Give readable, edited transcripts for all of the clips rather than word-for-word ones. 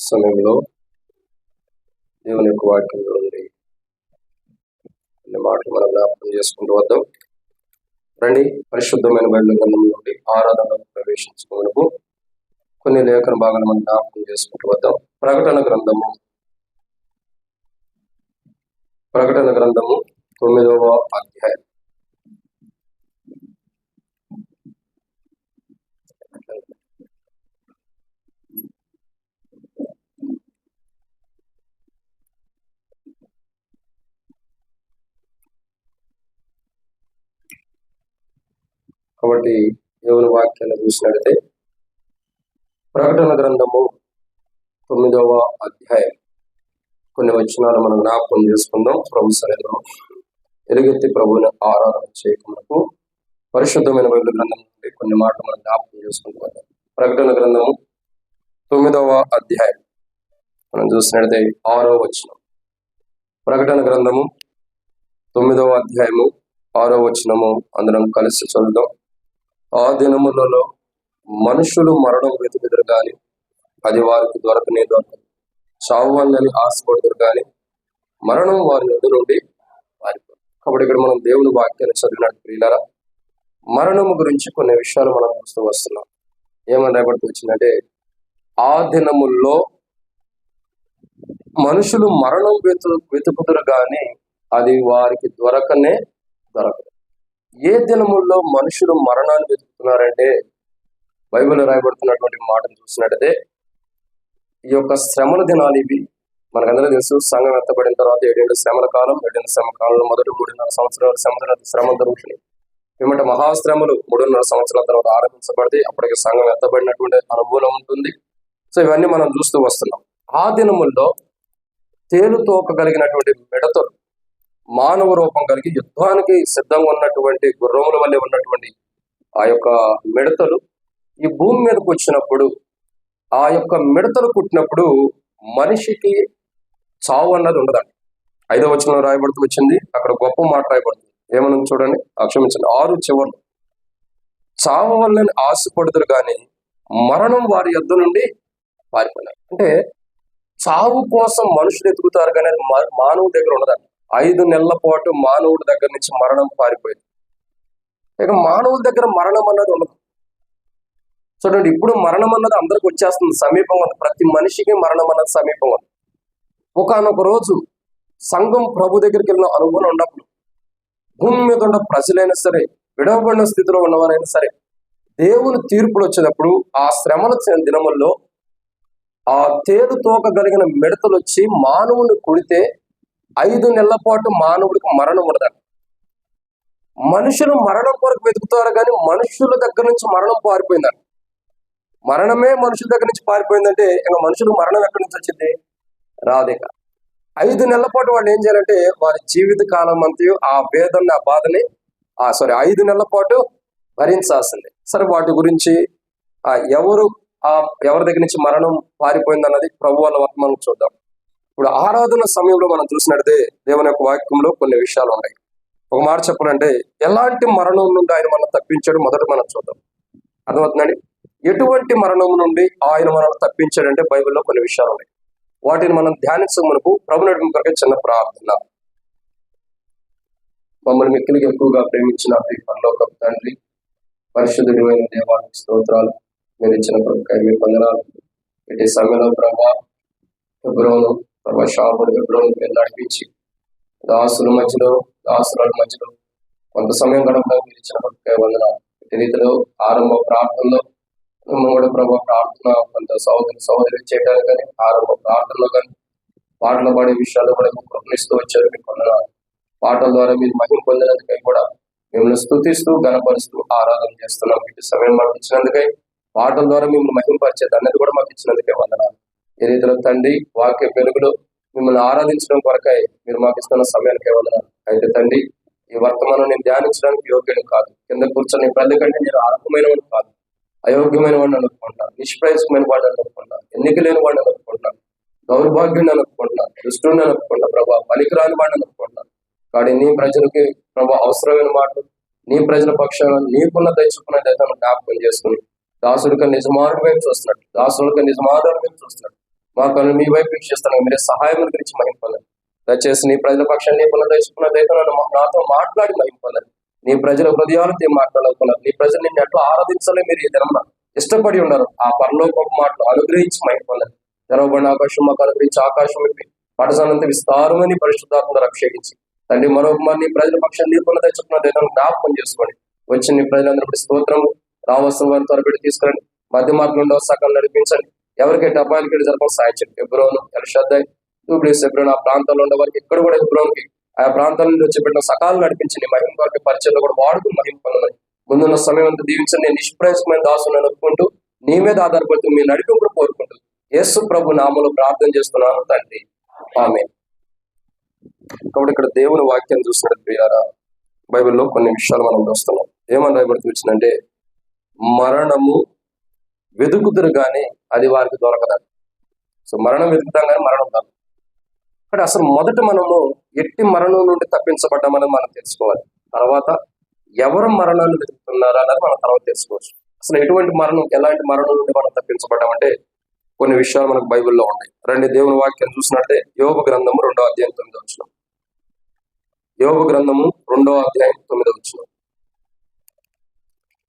సమయంలో దేవుని యొక్క వాక్యంలో నుండి కొన్ని మాటలు మనం జ్ఞాపకం చేసుకుంటూ వద్దాం. రండి, పరిశుద్ధమైన బైబిల్ గ్రంథం నుండి ఆరాధనకు ప్రవేశించుకున్నప్పుడు కొన్ని లేఖన భాగాలు మనం జ్ఞాపకం చేసుకుంటూ వద్దాం. ప్రకటన గ్రంథము 9వ అధ్యాయం. కాబట్టి దేవుని వాక్యాన్ని చూసినట్లయితే ప్రకటన గ్రంథము 9వ అధ్యాయం కొన్ని వచనాలు మనం జ్ఞాపకం చేసుకుందాం. ప్రభు సన్నిధిలో ఎలుగెత్తి ప్రభువుని ఆరాధన చేయకుండా పరిశుద్ధమైన బైబిల్ గ్రంథం నుండి కొన్ని మాటలు మనం జ్ఞాపకం చేసుకుంటూ వద్దాం. ప్రకటన గ్రంథము 9వ అధ్యాయం మనం చూసినట్లయితే 6వ వచనం. ప్రకటన గ్రంథము 9వ అధ్యాయము 6వ వచనము అందరం కలిసి చదువుదాం. ఆ దినములలో మనుషులు మరణం వెతుకుదురు కానీ అది వారికి దొరకనే దొరకదు. చావు వాళ్ళని ఆశపడుతురు కానీ మరణం వారి ఎదురు నుండి పారిపోదు. కాబట్టి ఇక్కడ మనం దేవుని వాక్యాన్ని చదివినట్టు ప్రియులారా, మరణము గురించి కొన్ని విషయాలు మనం చూస్తూ వస్తున్నాం. ఏమని రాయబడుతూ వచ్చిందంటే, ఆ దినముల్లో మనుషులు మరణం వెతుకుదురు కానీ అది వారికి దొరకనే దొరకదు. ఏ దినముల్లో మనుషులు మరణాన్ని వెతుకుతున్నారంటే, బైబిల్లో రాయబడుతున్నటువంటి మాటను చూసినట్టయితే ఈ యొక్క శ్రమల దినాలు ఇవి. మనకందరూ తెలుసు, సంఘం ఎత్తబడిన తర్వాత 7 శ్రమల కాలం. 7 శ్రమ కాలంలో మొదటి 3.5 సంవత్సరాలు శ్రమ జరుగుతుంది. పిమ్మట మహాశ్రమలు 3.5 సంవత్సరాల తర్వాత ఆరంభించబడితే అప్పటికి సంఘం ఎత్తబడినటువంటి అనుభవం ఉంటుంది. సో ఇవన్నీ మనం చూస్తూ వస్తున్నాం. ఆ దినముల్లో తేలుతోకగలిగినటువంటి మిడతలు మానవ రూపం కలిగి యుద్ధానికి సిద్ధంగా ఉన్నటువంటి గుర్రముల వల్లే ఉన్నటువంటి ఆ యొక్క మిడతలు ఈ భూమి మీదకి వచ్చినప్పుడు, ఆ యొక్క మిడతలు కుట్టినప్పుడు మనిషికి చావు అన్నది ఉండదండి. 5వ వచనంలో రాయబడుతూ వచ్చింది, అక్కడ గొప్ప మాట రాయబడుతుంది. ఏమన్నా చూడండి, క్షమించండి, 6 చివర్లు. చావు వల్లని ఆశపడుతురు కానీ మరణం వారి యొద్ద నుండి పారిపోయినారు. అంటే చావు కోసం మనుషులు ఎదుగుతారు కానీ అది మానవుడి దగ్గర ఉండదండి. 5 నెలల పాటు మానవుడి దగ్గర నుంచి మరణం పారిపోయింది. ఇక మానవుడి దగ్గర మరణం అన్నది ఉండదు. చూడండి, ఇప్పుడు మరణం అన్నది అందరికి వచ్చేస్తుంది, సమీపంగా ఉంది. ప్రతి మనిషికి మరణం అన్నది సమీపంగా ఉంది. ఒకానొక రోజు సంఘం ప్రభు దగ్గరికి వెళ్ళిన అనుభవం ఉన్నప్పుడు భూమి మీద ఉన్న ప్రజలైనా సరే, విడవబడిన స్థితిలో ఉన్నవారైనా సరే, దేవుని తీర్పులు వచ్చినప్పుడు ఆ శ్రమల దినముల్లో ఆ తేలుతోకగలిగిన మిడతలు వచ్చి మానవుని కొడితే 5 నెలల పాటు మానవుడికి మరణం ఉండదండి. మనుషులు మరణం కొరకు వెతుకుతారు కానీ మనుషుల దగ్గర నుంచి మరణం పారిపోయిందండి. మరణమే మనుషుల దగ్గర నుంచి పారిపోయిందంటే ఇంకా మనుషులు మరణం ఎక్కడి నుంచి వచ్చింది? రాదేక. 5 నెలల పాటు వాళ్ళు ఏం చేయాలంటే వారి జీవిత కాలం అంతా ఆ వేదన, ఆ బాధని 5 నెలల పాటు భరించాల్సిందే. సరే, వాటి గురించి ఎవరి దగ్గర నుంచి మరణం పారిపోయింది అన్నది ప్రభు వాళ్ళ వర్తమానం చూద్దాం. ఇప్పుడు ఆరాధన సమయంలో మనం చూసినట్టే దేవుని యొక్క వాక్యంలో కొన్ని విషయాలు ఉన్నాయి. ఒక మాట చెప్పాలంటే, ఎలాంటి మరణం నుండి ఆయన మనం తప్పించాడు మొదట మనం చూద్దాం. అర్థమవుతుందండి? ఎటువంటి మరణం నుండి ఆయన మనం తప్పించాడంటే బైబిల్లో కొన్ని విషయాలు ఉన్నాయి. వాటిని మనం ధ్యానించే మనకు ప్రభు నడుము కొరకే చిన్న ప్రార్థన. మమ్మల్ని మిక్కిలికి ఎక్కువగా ప్రేమించిన పరలోకపు తండ్రి, పరిశుద్ధుడైన దేవానికి స్తోత్రాలు. మీరు ఇచ్చిన కొరకై మీ వందనాలు. ఇటు సమయంలో ప్రభా హెబ్రోను హెబ్రోను మీరు నడిపించి దాసుల మధ్యలో కొంత సమయం గడపడానికి మీరు ఇచ్చిన కొరకై వందనాలు. ఇటు రీతిలో ఆరంభ ప్రార్థనలో కూడా ప్రభావ ప్రార్థన కొంత సహోదరి చేయడానికి కానీ ఆరంభ ప్రార్థనలో కానీ పాటలు పాడే విషయాల్లో కూడా ప్రకటిస్తూ వచ్చారు. మీకు వందనాలు. పాటల ద్వారా మీరు మహిమ పొందినందుకై కూడా మిమ్మల్ని స్తుతిస్తూ గణపరుస్తూ ఆరాధన చేస్తున్నాం. ఇటు సమయం మాకు ఇచ్చినందుకై, పాటల ద్వారా మిమ్మల్ని మహిమపరిచేది అనేది కూడా మాకు ఇచ్చినందుకే వందనాలు. ఏ రీతిలో తండ్రి వాక్య వెలుగులో మిమ్మల్ని ఆరాధించడం కొరకై మీరు మాకు ఇస్తున్న సమయానికే వందనాలు. అయితే తండ్రి, ఈ వర్తమానం నేను ధ్యానించడానికి యోగ్యం కాదు. కింద కూర్చొని ప్రతి కంటే నేను అర్హమైన వాడిని కాదు, అయోగ్యమైన వాడిని అనుకుంటున్నాను, నిష్ప్రయోజకమైన వాడిని అనుకుంటున్నాను, ఎన్నిక లేని వాడిని అనుకుంటున్నాను, దౌర్భాగ్యుని అనుకుంటున్నాను, దుష్టుని అనుకుంటున్నాను, ప్రభా పనికిరాని వాడిని అనుకుంటున్నాను. కానీ నీ ప్రజలకి ప్రభా అవసరమైన మాటలు, నీ ప్రజల పక్షాన నీకున్న దయచుకున్న జ్ఞాపకం చేసుకుని దాసుడికి నిజమార్గం వైపు చూస్తున్నాడు, దాసుడికి నిజమాధారం వైపు చూస్తున్నాడు. మా కళ్ళు మీ వైపు వీక్షిస్తున్నాం, మీరే సహాయం గురించి మహింపొందండి. దయచేసి నీ ప్రజల పక్షాన్ని దయచుకున్నదైతే నాతో మాట్లాడి మహింపొందండి. నీ ప్రజల హృదయాలతో మాట్లాడుకున్నారు. నీ ప్రజలు నిన్ను ఎట్లా ఆరాధించాలో మీరు ఈ దినం ఇష్టపడి ఉన్నారు. ఆ పరలోకపు మాటలు అనుగ్రహించి మహింపొందండి. తెరవబడిన ఆకాశం మాకు అనుగ్రహించి ఆకాశం విప్పి పడసానంత విస్తారమని పరిశుద్ధాత్మను అభిషేకించి తండ్రి మరొక నీ ప్రజల పక్షాన్ని నీకున్న తెచ్చుకున్నదైతే జ్ఞాపకం చేసుకోండి. వచ్చి నీ ప్రజలందరూ స్తోత్రం రావాల్సిన వారిని త్వరపెట్టి తీసుకురండి. మధ్య మార్గంలో సకం నడిపించండి. ఎవరికైతే అబ్బాయిలకి జరపడం సాయం చేయండి. ఎబ్రోను ఎల్షద్దై టూబ్లీస్ ఎబ్రోన్ ఆ ప్రాంతాల్లో ఉండే వారికి ఇక్కడ కూడా ఎబ్రోన్కి ఆ ప్రాంతాల నుండి వచ్చి పెట్టిన సకాలు నడిపించండి. మహిమ వారికి పరిచయంలో కూడా వాడుకుని మహిమ పొందమని ముందున్న సమయం అంతా దీవించండి. నేను నిష్ప్రయాసమైన దాసులను ఒప్పుకుంటూ నీ మీద ఆధారపడుతూ మీ నడిపింపుడు కోరుకుంటూ యేసు ప్రభు నామములో ప్రార్థన చేస్తున్నాను తండ్రి, ఆమేన్. కాబట్టి ఇక్కడ దేవుని వాక్యాన్ని చూసినట్టు ప్రియారా, బైబిల్లో కొన్ని విషయాలు మనం చూస్తున్నాం. ఏమని రాయబడుతూ వచ్చిందంటే, మరణము వెతుకుతురు కానీ అది వారికి దొరకదండి. సో మరణం వెతుకుతాం కానీ మరణం దొరకదు. ఇక్కడ అసలు మొదట మనము ఎట్టి మరణం నుండి తప్పించబడ్డామని మనం తెలుసుకోవాలి. తర్వాత ఎవరు మరణాన్ని వెతుకుతున్నారా అన్నది మనం తర్వాత తెలుసుకోవచ్చు. అసలు ఎటువంటి మరణం, ఎలాంటి మరణం నుండి మనం తప్పించబడ్డామంటే కొన్ని విషయాలు మనకు బైబిల్లో ఉన్నాయి. రండి దేవుని వాక్యం చూసినట్టే యోబు గ్రంథము 2వ అధ్యాయం 9వ వచనం. యోబు గ్రంథము 2వ అధ్యాయం 9వ వచనం.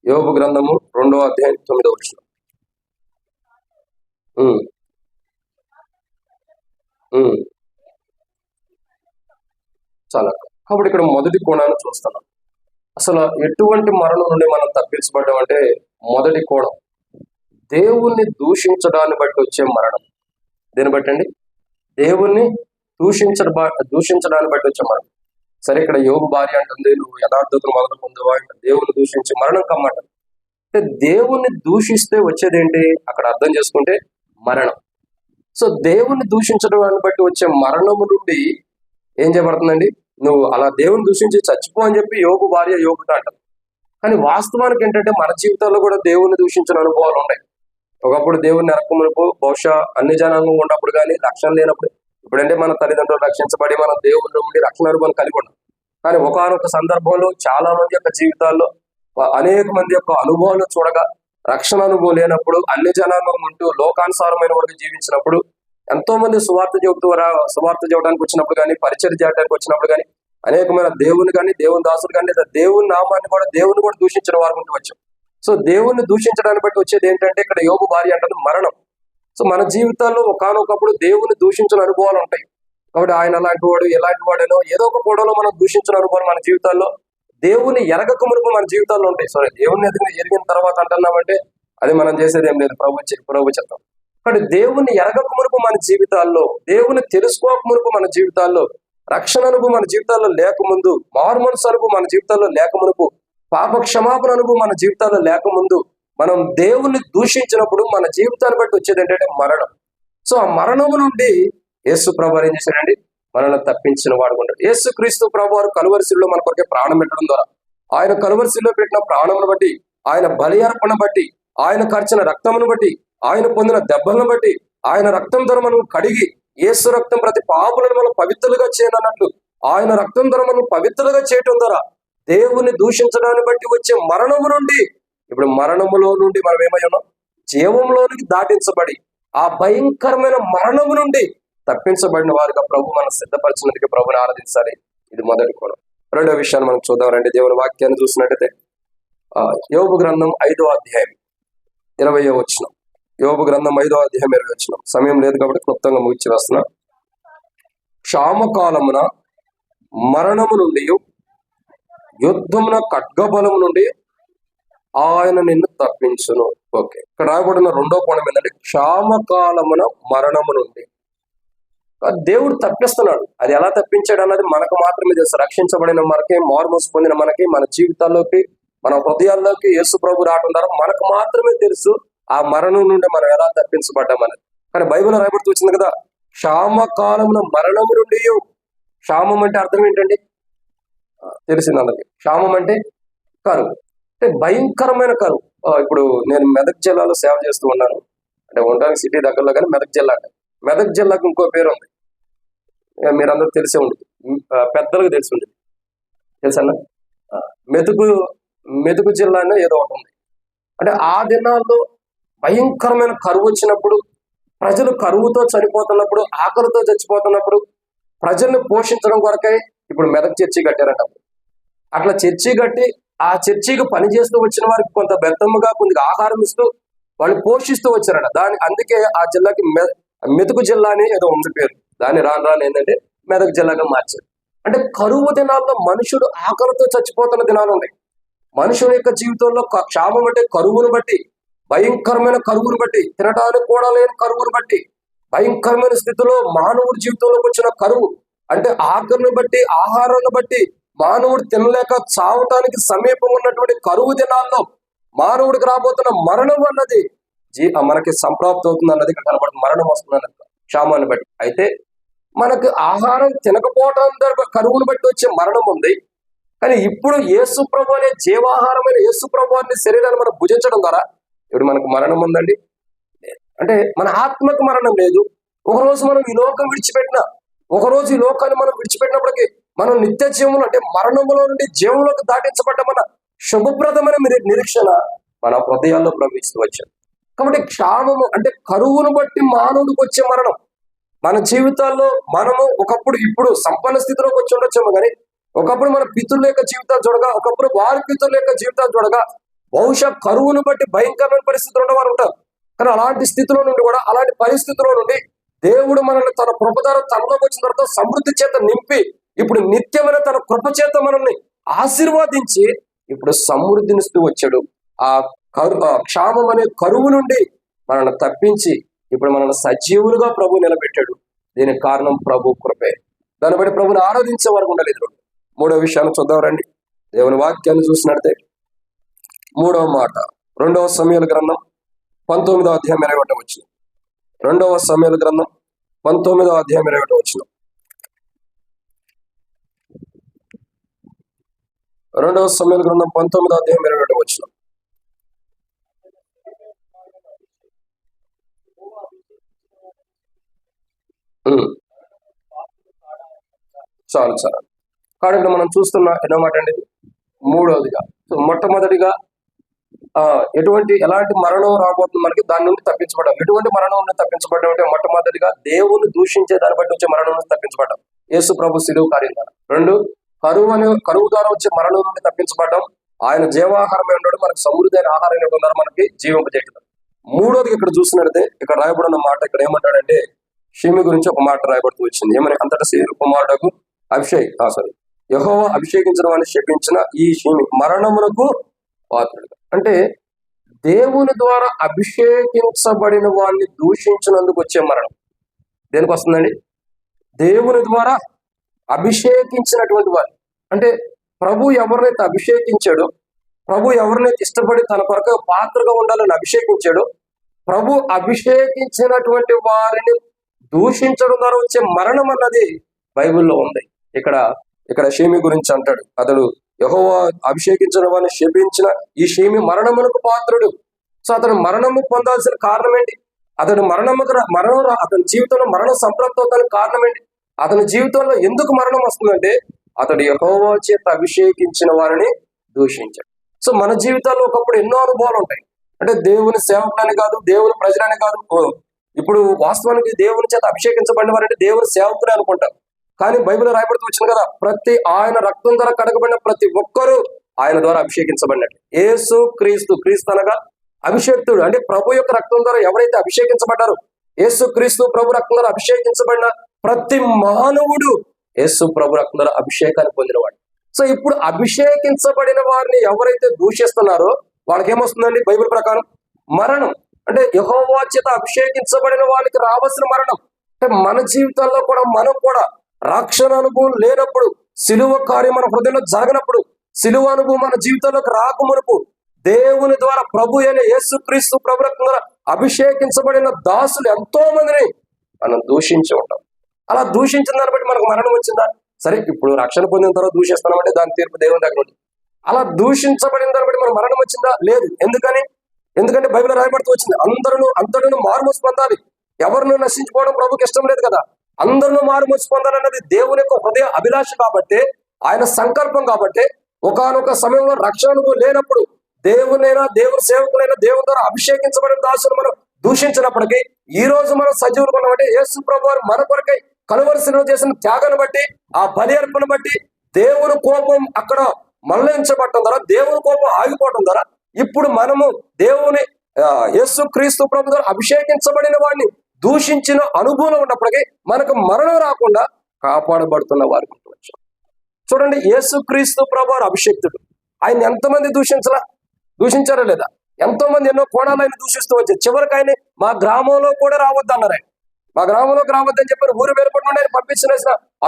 యోబు గ్రంథము 2వ అధ్యాయం 9వ వచనం. చాలా. కాబట్టి ఇక్కడ మొదటి కోణాన్ని చూస్తున్నాం. అసలు ఎటువంటి మరణం నుండి మనం తప్పించబడ్డామంటే మొదటి కోణం దేవుణ్ణి దూషించడాన్ని బట్టి వచ్చే మరణం. దేని బట్టి అండి? దేవుణ్ణి దూషించడాన్ని బట్టి వచ్చే మరణం. సరే, ఇక్కడ యోబు భార్య అంటుంది, నువ్వు యథార్థతను మొదలు పొందవా అంటే దేవుని దూషించి మరణం కమ్మాట. అంటే దేవుణ్ణి దూషిస్తే వచ్చేది ఏంటి అక్కడ అర్థం చేసుకుంటే మరణం. సో దేవుణ్ణి దూషించడాన్ని బట్టి వచ్చే మరణము నుండి ఏం చేయబడుతుందండి? నువ్వు అలా దేవుని దూషించి చచ్చిపో అని చెప్పి యోబు భార్య యోబుతో అంటారు. కానీ వాస్తవానికి ఏంటంటే మన జీవితాల్లో కూడా దేవుణ్ణి దూషించిన అనుభవాలు ఉన్నాయి. ఒకప్పుడు దేవుణ్ణి ఎరకమునుపు బహుశా అన్ని జనాంగం ఉన్నప్పుడు కానీ రక్షణ లేనప్పుడు, ఇప్పుడంటే మన తల్లిదండ్రులు రక్షించబడి మన దేవుని నుండి రక్షణ అనుభవం కలిగి ఉన్నాం. కానీ ఒకానొక సందర్భంలో చాలా మంది యొక్క జీవితాల్లో అనేక మంది యొక్క అనుభవాలు చూడగా రక్షణ అనుభవం లేనప్పుడు అన్ని జనాంగం ఉంటూ లోకానుసారమైన వరకు జీవించినప్పుడు ఎంతో మంది సువార్త చేయడానికి వచ్చినప్పుడు కానీ పరిచయం చేయడానికి వచ్చినప్పుడు కానీ అనేకమైన దేవుని కానీ దేవుని దాసులు కానీ లేదా దేవుని నామాన్ని కూడా దేవుని కూడా దూషించిన వారు ఉంటూ వచ్చాం. సో దేవుణ్ణి దూషించడాన్ని బట్టి వచ్చేది ఏంటంటే ఇక్కడ యోబు భార్య అంటుంది మరణం. సో మన జీవితాల్లో ఒకానొకప్పుడు దేవుని దూషించిన అనుభవాలు ఉంటాయి. కాబట్టి ఆయన అలాంటి వాడు ఎలాంటి వాడేనో ఏదో ఒక కోడలో మనం దూషించిన అనుభవాలు మన జీవితాల్లో దేవుని ఎరగక మునుపు మన జీవితాల్లో ఉంటాయి. సరే, దేవుని ఎరిగిన తర్వాత అంటున్నామంటే అది మనం చేసేది ఏం లేదు, ప్రభు చెప్తాం. కాబట్టి దేవుని ఎరగక మునుపు మన జీవితాల్లో, దేవుని తెలుసుకోక మునుపు మన జీవితాల్లో, రక్షణ అనుభవం మన జీవితాల్లో లేకముందు, మారుమనసు అనుభవం మన జీవితాల్లో లేకమునుపు, పాప క్షమాపణ అనుభవం మన జీవితాల్లో లేకముందు మనం దేవుణ్ణి దూషించినప్పుడు మన జీవితాన్ని బట్టి వచ్చేది ఏంటంటే మరణం. సో ఆ మరణము నుండి యేసు ప్రభు ఏం చేశాడండి? మనల్ని తప్పించిన వాడు ఉన్నాడు. యేసు క్రీస్తు ప్రభు వారు కలువరిశిలో మన కొరకే ప్రాణం పెట్టడం ద్వారా, ఆయన కలువరిశిలో పెట్టిన ప్రాణమును బట్టి, ఆయన బలి అర్పణ బట్టి, ఆయన ఖర్చిన రక్తమును బట్టి, ఆయన పొందిన దెబ్బలను బట్టి, ఆయన రక్తం ద్వారా మనం కడిగి, యేసు రక్తం ప్రతి పాపులను మనం పవిత్రులుగా చేయనన్నట్లు ఆయన రక్తం ద్వారా మనం పవిత్రులుగా చేయటం ద్వారా దేవుని దూషించడాన్ని బట్టి వచ్చే మరణము నుండి, ఇప్పుడు మరణములో నుండి మనం ఏమై ఉన్నాం? జీవంలోనికి దాటించబడి ఆ భయంకరమైన మరణము నుండి తప్పించబడిన వారుగా ప్రభు మనం సిద్ధపరిచినందుకు ప్రభుని ఆరాధించాలి. ఇది మొదటి కోణం. రెండో విషయాన్ని మనం చూద్దాం రండి. దేవుని వాక్యాన్ని చూసినట్టయితే యోబు గ్రంథం 5వ అధ్యాయం 20వ వచనం. యోబు గ్రంథం 5వ అధ్యాయం 20వ వచనం. సమయం లేదు కాబట్టి క్లుప్తంగా ముగించి వస్తున్నా. క్షామకాలమున మరణము నుండి, యుద్ధమున ఖడ్గబలము నుండి ఆయన నిన్ను తప్పించును. ఓకే, ఇక్కడ రాయబడిన రెండో కోణం ఏంటంటే క్షామకాలమున మరణము నుండి దేవుడు తప్పిస్తున్నాడు. అది ఎలా తప్పించాడు అన్నది మనకు మాత్రమే తెలుసు. రక్షించబడిన మనకి, మారుమనసు పొందిన మనకి, మన జీవితాల్లోకి, మన హృదయాల్లోకి యేసు ప్రభు రావడం ద్వారా మనకు మాత్రమే తెలుసు ఆ మరణం నుండి మనం ఎలా తప్పించబడ్డామన్నది. కానీ బైబిల్ రాయబడుతూ వచ్చింది కదా, క్షామకాలమున మరణము నుండి. క్షామం అంటే అర్థం ఏంటండి? తెలిసింది అందరికి. క్షామం అంటే కరువు, అంటే భయంకరమైన కరువు. ఇప్పుడు నేను మెదక్ జిల్లాలో సేవ చేస్తూ ఉన్నాను. అంటే ఉండడానికి సిటీ దగ్గరలో, కానీ మెదక్ జిల్లా అంటే మెదక్ జిల్లాకు ఇంకో పేరు ఉంది, మీరందరూ తెలిసే ఉంటుంది, పెద్దలకు తెలిసి ఉంటుంది. తెలుసన్నా? మెతుకు జిల్లా అనే ఏదో ఒకటి ఉంది. అంటే ఆ దినాల్లో భయంకరమైన కరువు వచ్చినప్పుడు ప్రజలు కరువుతో చనిపోతున్నప్పుడు, ఆకలితో చచ్చిపోతున్నప్పుడు ప్రజల్ని పోషించడం కొరకై ఇప్పుడు మెదక్ చర్చి కట్టారంట. అట్లా చర్చి కట్టి ఆ చర్చికి పనిచేస్తూ వచ్చిన వారికి కొంత బెత్తముగా కొద్దిగా ఆహారం ఇస్తూ వాళ్ళు పోషిస్తూ వచ్చారట. అందుకే ఆ జిల్లాకి మెతుకు జిల్లా అని ఏదో ఉంది పేరు. దాన్ని రాను రాను ఏంటంటే మెదక్ జిల్లాగా మార్చారు. అంటే కరువు దినాల్లో మనుషుడు ఆకలితో చచ్చిపోతున్న దినాలు ఉన్నాయి. మనుషుల యొక్క జీవితంలో క్షామం అంటే కరువును బట్టి, భయంకరమైన కరువును బట్టి, తినడానికి కూడా లేని కరువును బట్టి, భయంకరమైన స్థితిలో మానవుడి జీవితంలోకి వచ్చిన కరువు అంటే ఆకలిని బట్టి, ఆహారాన్ని బట్టి మానవుడు తినలేక చావటానికి సమీపం ఉన్నటువంటి కరువు దినాల్లో మానవుడికి రాబోతున్న మరణం అన్నది మనకి సంప్రాప్తి అవుతుంది అన్నది ఇక్కడ కనబడుతుంది. మరణం వస్తుంది అన్నది క్షామాన్ని బట్టి. అయితే మనకు ఆహారం తినకపోవటం కరువును బట్టి వచ్చే మరణం ఉంది. కానీ ఇప్పుడు యేసు ప్రభు అనే జీవాహారమైన యేసు ప్రభు అనే శరీరాన్ని మనం భుజించడం ద్వారా ఇప్పుడు మనకు మరణం ఉందండి. అంటే మన ఆత్మకు మరణం లేదు. ఒకరోజు మనం ఈ లోకం విడిచిపెట్టిన, ఒకరోజు ఈ లోకాన్ని మనం విడిచిపెట్టినప్పటికీ మనం నిత్య జీవంలో అంటే మరణములో నుండి జీవంలోకి దాటించబడ్డమన్న శుభప్రదమైన నిరీక్షణ మన హృదయాల్లో ప్రవేశిస్తూ వచ్చారు. కాబట్టి క్షామము అంటే కరువును బట్టి మానవుడికి వచ్చే మరణం మన జీవితాల్లో మనము ఒకప్పుడు ఇప్పుడు సంపన్న స్థితిలోకి వచ్చి ఉండొచ్చాము. కానీ ఒకప్పుడు మన పితరుల యొక్క జీవితాలు చూడగా, ఒకప్పుడు వారి పితరుల యొక్క జీవితాలు చూడగా బహుశా కరువును బట్టి భయంకరమైన పరిస్థితులు ఉన్నవారు ఉంటారు. కానీ అలాంటి స్థితిలో నుండి కూడా, అలాంటి పరిస్థితుల్లో నుండి దేవుడు మనల్ని తన కృపధార తనలోకి వచ్చిన తర్వాత సమృద్ధి చేత నింపి ఇప్పుడు నిత్యమైన తన కృప చేత మనల్ని ఆశీర్వాదించి ఇప్పుడు సమృద్ధినిస్తూ వచ్చాడు. ఆ క్షామం అనే కరువు నుండి మనల్ని తప్పించి ఇప్పుడు మనల్ని సజీవులుగా ప్రభు నిలబెట్టాడు. దీనికి కారణం ప్రభు కృపే. దాన్ని బట్టి ప్రభుని ఆరాధించే వరకు ఉండలేదు. మూడో విషయాన్ని చూద్దాం రండి. దేవుని వాక్యాన్ని చూసినట్టే 3వ మాట 2వ సమూయేలు గ్రంథం 19వ అధ్యాయం 21వ వచనం. 2వ సమూయేలు గ్రంథం 19వ అధ్యాయం 21వ వచనం. 2వ సమూయేలు గ్రంథం 19వ అధ్యాయం 21వ వచనం. చాలు. కాబట్టి మనం చూస్తున్న ఎన్నమాట అండి, మూడవదిగా మొట్టమొదటిగా ఎలాంటి మరణం రాబోతుంది మనకి, దాని నుండి తప్పించబడ్డాం. ఎటువంటి మరణం నుండి తప్పించబడ్డం అంటే మొట్టమొదటిగా దేవుని దూషించే దాన్ని బట్టి వచ్చే మరణం నుండి తప్పించబడ్డాం యేసు ప్రభు శిలువ కార్యం ద్వారా. 2 కరువు ద్వారా వచ్చే మరణం నుండి తప్పించబడ్డాం. ఆయన జీవాహారమే ఉన్నాడు, మనకు సమృద్ధి అయిన ఆహారం ఇవ్వడం ద్వారా మనకి జీవింపజేయడం. 3వది ఇక్కడ చూసినట్టే ఇక్కడ రాయబడిన మాట ఇక్కడ ఏమంటాడంటే షిమి గురించి ఒక మాట రాయబడుతూ వచ్చింది. ఏమని, అంతటా సీరు కుమారుడకు యెహోవా అభిషేకించడం అని శపించిన ఈ షిమి మరణమునకు పాత్రుడు. అంటే దేవుని ద్వారా అభిషేకించబడిన వాడిని దూషించినందుకు వచ్చే మరణం దేనికి వస్తుందండి? దేవుని ద్వారా అభిషేకించినటువంటి వారు అంటే ప్రభు ఎవరినైతే అభిషేకించాడో, ప్రభు ఎవరినైతే ఇష్టపడి తన కొరకు పాత్రగా ఉండాలని అభిషేకించాడో, ప్రభు అభిషేకించినటువంటి వారిని దూషించడం ద్వారా వచ్చే మరణం అన్నది బైబిల్లో ఉంది. ఇక్కడ షేమి గురించి అంటాడు, అతడు యెహోవా అభిషేకించిన వారిని శపించిన ఈ షేమి మరణమునకు పాత్రుడు. సో అతను మరణము పొందాల్సిన కారణం ఏంటి? అతడు అతని జీవితంలో మరణం సంప్రాప్తి అవుతానికి కారణం ఏంటి? అతని జీవితంలో ఎందుకు మరణం వస్తుందంటే అతడు యెహోవా చేత అభిషేకించిన వారిని దూషించాడు. సో మన జీవితాల్లో ఒకప్పుడు ఎన్నో అనుభవాలు ఉంటాయి. అంటే దేవుని సేవకులని కాదు, దేవుని ప్రజలని కాదు. ఇప్పుడు వాస్తవానికి దేవుని చేత అభిషేకించబడిన వారంటే దేవుని సేవకులే అనుకుంటారు. కానీ బైబిల్ రాయబడుతూ వచ్చింది కదా, ఆయన రక్తం ద్వారా కడగబడిన ప్రతి ఒక్కరూ ఆయన ద్వారా అభిషేకించబడినట్టు. యేసు క్రీస్తు అనగా అభిషేక్తుడు. అంటే ప్రభు యొక్క రక్తం ద్వారా ఎవరైతే అభిషేకించబడ్డారో, యేసు క్రీస్తు ప్రభు రక్తం ద్వారా అభిషేకించబడిన ప్రతి మానవుడు యేసు ప్రభు రక్తం ద్వారా అభిషేకాన్ని పొందినవాడు. సో ఇప్పుడు అభిషేకించబడిన వారిని ఎవరైతే దూషిస్తున్నారో వాళ్ళకి ఏమొస్తుందండి? బైబిల్ ప్రకారం మరణం. అంటే యెహోవా చేత అభిషేకించబడిన వాళ్ళకి రావాల్సిన మరణం. అంటే మన జీవితాల్లో కూడా మనం కూడా రక్షణ అనుభవం లేనప్పుడు, సిలువ కార్యం మన హృదయంలో జరగనప్పుడు, సిలువ అనుభవం మన జీవితంలోకి రాకమునుపు దేవుని ద్వారా ప్రభు అయిన యేసు క్రీస్తు ప్రభు రక్తం ద్వారా అభిషేకించబడిన దాసులు ఎంతో మందిని మనం దూషించి ఉంటాం. అలా దూషించిన దాన్ని బట్టి మనకు మరణం వచ్చిందా? సరే, ఇప్పుడు రక్షణ పొందిన తర్వాత దూషిస్తున్నామంటే దాని తీర్పు దేవుని దగ్గర ఉంది. అలా దూషించబడిన దాన్ని బట్టి మనకు మరణం వచ్చిందా? లేదు. ఎందుకంటే బైబిల్ రాయబడుతూ వచ్చింది, అంతటను మారుమూసి పొందాలి, ఎవరిని నశించుకోవడం ప్రభుకి ఇష్టం లేదు కదా. అందరినూ మారుమూసి పొందాలన్నది దేవుని యొక్క హృదయ అభిలాష కాబట్టి, ఆయన సంకల్పం కాబట్టి, ఒకానొక సమయంలో రక్షణ లేనప్పుడు దేవుని సేవకులైనా దేవుని ద్వారా అభిషేకించబడిన దాసులు మనం దూషించినప్పటికీ ఈ రోజు మనం సజీవులు ఉన్నామంటే యేసు ప్రభు వారు మన కొరకై కలువరిశిలో చేసిన త్యాగాన్ని బట్టి, ఆ బలి అర్పణ బట్టి దేవుని కోపం అక్కడ మళ్లించబడటం ద్వారా, దేవుని కోపం ఆగిపోవడం ద్వారా ఇప్పుడు మనము దేవుని యేసు క్రీస్తు ప్రభు ద్వారా అభిషేకించబడిన వాడిని దూషించిన అనుభవం ఉన్నప్పటికీ మనకు మరణం రాకుండా కాపాడబడుతున్న వారికి ఉండవచ్చు. చూడండి, యేసు క్రీస్తు ప్రభు వారు అభిషేక్తుడు. ఆయన ఎంతమంది దూషించారా లేదా? ఎంతో మంది ఎన్నో కోణాలు ఆయన దూషిస్తూ వచ్చారు. చివరికి ఆయన మా గ్రామంలో కూడా రావద్దు అన్నారు. ఆయన మా గ్రామంలోకి రావద్దని చెప్పారు. ఊరు వెలుపటి నుండి ఆయన పంపించిన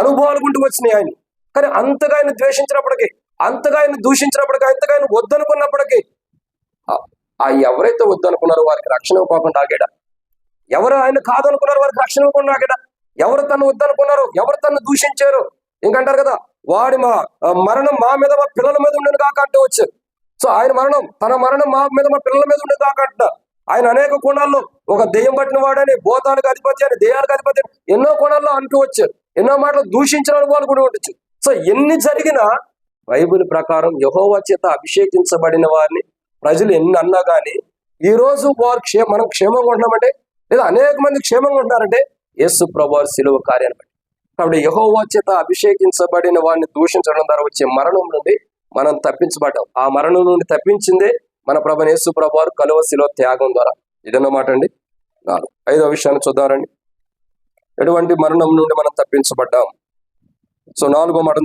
అనుభవాలు గుంటూ వచ్చినాయి ఆయన. కానీ అంతగా ఆయన ద్వేషించినప్పటికీ, అంతగా ఆయన దూషించినప్పటికీ, అంతగా ఆయన వద్దనుకున్నప్పటికీ ఎవరైతే వద్దనుకున్నారో వారికి రక్షణ ఇవ్వకుండా ఆగాడా? ఎవరు ఆయన కాదనుకున్నారో వారికి రక్షణ ఇవ్వకుండా ఆగాడా? ఎవరు తను వద్దనుకున్నారో, ఎవరు తను దూషించారు, ఇంకంటారు కదా, వాడి మరణం మా మీద మా పిల్లల మీద ఉండేది కాక అంటూ వచ్చారు. సో ఆయన మరణం, తన మరణం మా మీద మా పిల్లల మీద ఉండేది కాక అంట. ఆయన అనేక కోణాల్లో ఒక దెయ్యం పట్టిన వాడని, భూతానికి అధిపతి అని, దెయ్యానికి అధిపతి అని ఎన్నో కోణాల్లో అంటూ వచ్చారు. ఎన్నో మాటలు దూషించిన అనుభవాలు కూడా ఉండొచ్చు. సో ఎన్ని జరిగినా బైబిల్ ప్రకారం యెహోవా చేత అభిషేకించబడిన వారిని ప్రజలు ఎన్ని అన్నా కానీ ఈ రోజు వారు మనం క్షేమంగా ఉంటున్నామంటే, లేదా అనేక మంది క్షేమంగా ఉంటున్నారంటే యేసు ప్రభువు వారి శిలువ కార్యాన్ని బట్టి. కాబట్టి యెహోవా చేత అభిషేకించబడిన వారిని దూషించడం ద్వారా వచ్చే మరణం నుండి మనం తప్పించబడ్డాం. ఆ మరణం నుండి తప్పించిందే మన ప్రభువైన యేసు ప్రభువు వారు కలువ శిలువ త్యాగం ద్వారా. ఇదన్నమాట అండి. 5వ విషయాన్ని చూద్దామండి. ఎటువంటి మరణం నుండి మనం తప్పించబడ్డాం? సో 4వ మాట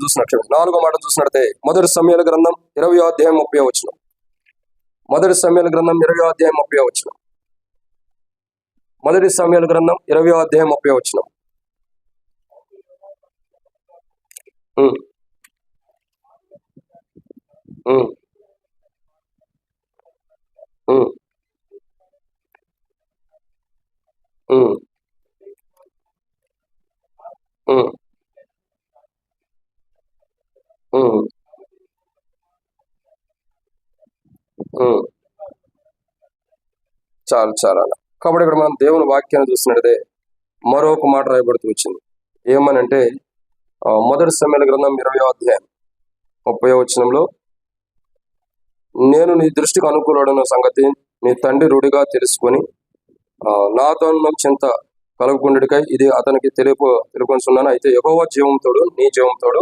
చూసినట్టే మొదటి సమూయేలు గ్రంథం 20వ అధ్యాయం 30వ వచనం. మొదటి సమూయేలు గ్రంథం 20వ అధ్యాయం 30వ వచనం. మొదటి సమూయేలు గ్రంథం 20వ అధ్యాయం 30వ వచనం. చాలా అలా. కాబట్టి ఇక్కడ మనం దేవుని వాక్యాన్ని చూసినట్టే మరొక మాట రాయబడుతూ వచ్చింది. ఏమనంటే మొదటి సమూయేలు గ్రంథం 20వ అధ్యాయం 30వ వచనంలో, నేను నీ దృష్టికి అనుకూలమైన సంగతి నీ తండ్రి రుడిగా తెలుసుకొని నాతో చింత కలుగుకుండికై ఇది అతనికి తెలుకొనిచున్నాను. అయితే యెహోవా జీవంతోడు, నీ జీవంతోడు